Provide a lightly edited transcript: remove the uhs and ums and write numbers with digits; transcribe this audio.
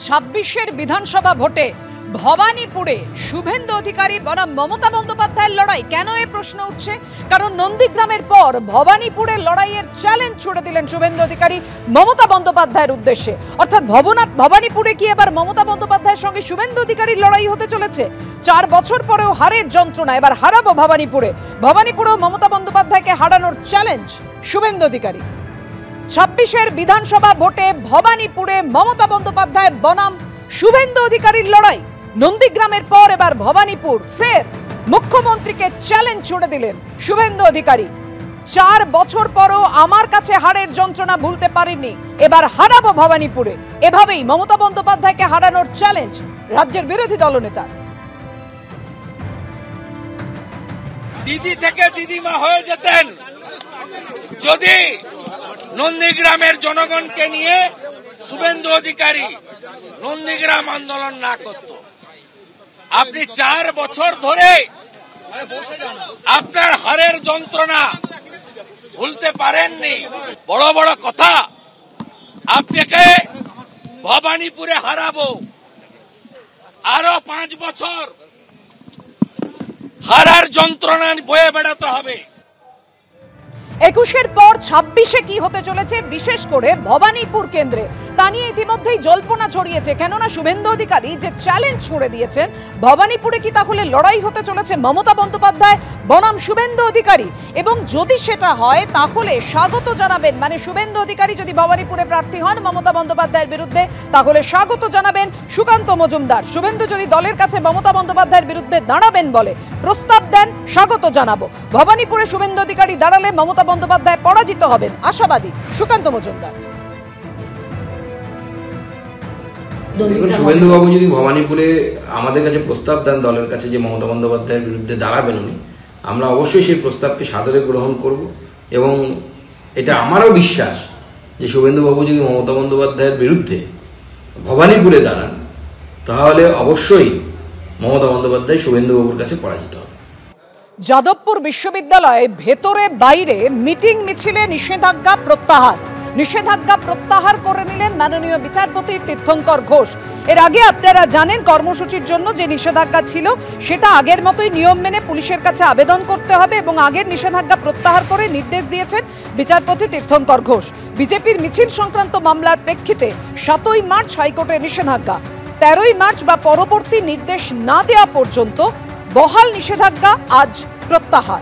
26 বিধানসভা ভোটে ভবানীপুরে শুভেন্দু অধিকারী বনাম মমতা বন্দ্যোপাধ্যায়ের লড়াই। কেন এই প্রশ্ন উঠছে? কারণ নন্দীগ্রামের পর ভবানীপুরের লড়াইয়ের চ্যালেঞ্জ ছুড়ে দিলেন শুভেন্দু অধিকারী মমতা বন্দ্যোপাধ্যায়ের উদ্দেশ্যে। অর্থাৎ ভবানীপুরে কি এবার মমতা বন্দ্যোপাধ্যায়ের সঙ্গে শুভেন্দু অধিকারীর লড়াই হতে চলেছে? 4 বছর পরেও হারের যন্ত্রণা, এবার হারাবো ভবানীপুরেও মমতা বন্দ্যোপাধ্যায়কে হারানোর চ্যালেঞ্জ শুভেন্দু অধিকারী। 26 বিধানসভা ভোটে ভবানীপুরে মমতা বন্দ্যোপাধ্যায় বনাম শুভেন্দু অধিকারীর লড়াই। নন্দীগ্রামের পর এবার ভবানীপুর, ফের মুখ্যমন্ত্রীকে চ্যালেঞ্জ ছুড়ে দিলেন শুভেন্দু অধিকারী। 4 বছর পরও আমার কাছে হারের যন্ত্রণা ভুলতে পারিনি, এবার হারাবো ভবানীপুরে। এভাবেই মমতা বন্দ্যোপাধ্যায়কে হারানোর চ্যালেঞ্জ রাজ্যের বিরোধী দলনেতা। দিদি থেকে দিদিমা হয়ে যেতেন যদি নন্দীগ্রামের জনগণকে নিয়ে শুভেন্দু অধিকারী নন্দীগ্রাম আন্দোলন না করত। আপনি 4 বছর ধরে আপনার হারের যন্ত্রণা ভুলতে পারেননি। বড় বড় কথা, আপনাকে ভবানীপুরে হারাবো, আরো 5 বছর হারার যন্ত্রণা বয়ে বেড়াতে হবে। 21-এর পর 26-এ কি হতে চলেছে, বিশেষ করে ভবানীপুর কেন্দ্রে, তা নিয়ে ইতিমধ্যেই জল্পনা ছড়িয়েছে। কেননা শুভেন্দু অধিকারী যে চ্যালেঞ্জ ছুড়ে দিয়েছেন, ভবানীপুরে কি তাহলে লড়াই হতে চলেছে মমতা বন্দ্যোপাধ্যায় বনাম শুভেন্দু অধিকারী? এবং যদি সেটা হয় তাহলে স্বাগত জানাবেন, মানে শুভেন্দু অধিকারী যদি ভবানীপুরে প্রার্থী হন মমতা বন্দ্যোপাধ্যায়ের বিরুদ্ধে, তাহলে স্বাগত জানাবেন সুকান্ত মজুমদার। শুভেন্দু যদি দলের কাছে মমতা বন্দ্যোপাধ্যায়ের বিরুদ্ধে দাঁড়াবেন বলে প্রস্তাব দেন, স্বাগত জানাবো। ভবানীপুরে শুভেন্দু অধিকারী দাঁড়ালে মমতা বন্দ্যোপাধ্যায় পরাজিত হবেন, আশাবাদী সুকান্ত মজুমদার। দেখুন, শুভেন্দু বাবু যদি ভবানীপুরে আমাদের কাছে প্রস্তাব দেন দলের কাছে যে মমতা বন্দ্যোপাধ্যায়ের বিরুদ্ধে দাঁড়াবেন উনি, আমরা অবশ্যই সেই প্রস্তাবকে সাদরে গ্রহণ করব। এবং এটা আমারও বিশ্বাস যে শুভেন্দু বাবু যদি মমতা বন্দ্যোপাধ্যায়ের বিরুদ্ধে ভবানীপুরে দাঁড়ান, তাহলে অবশ্যই মমতা বন্দ্যোপাধ্যায় শুভেন্দু বাবুর কাছে পরাজিত হবে। যাদবপুর বিশ্ববিদ্যালয়ে ভেতরে বাইরে মিটিং মিছিলে নিষেধাজ্ঞা প্রত্যাহার করে নিলেন মাননীয় বিচারপতি তীর্থঙ্কর ঘোষ। এর আগে আপনারা জানেন কর্মসূচির জন্য যে নিষেধাজ্ঞা ছিল সেটা আগের মতোই নিয়ম মেনে পুলিশের কাছে আবেদন করতে হবে এবং আগের নিষেধাজ্ঞা প্রত্যাহার করে নির্দেশ দিয়েছেন বিচারপতি তীর্থঙ্কর ঘোষ। বিজেপির মিছিল সংক্রান্ত মামলার প্রেক্ষিতে 7ই মার্চ হাইকোর্টের নিষেধাজ্ঞা, 13ই মার্চ বা পরবর্তী নির্দেশ না দেওয়া পর্যন্ত বহাল নিষেধাজ্ঞা আজ প্রত্যাহার।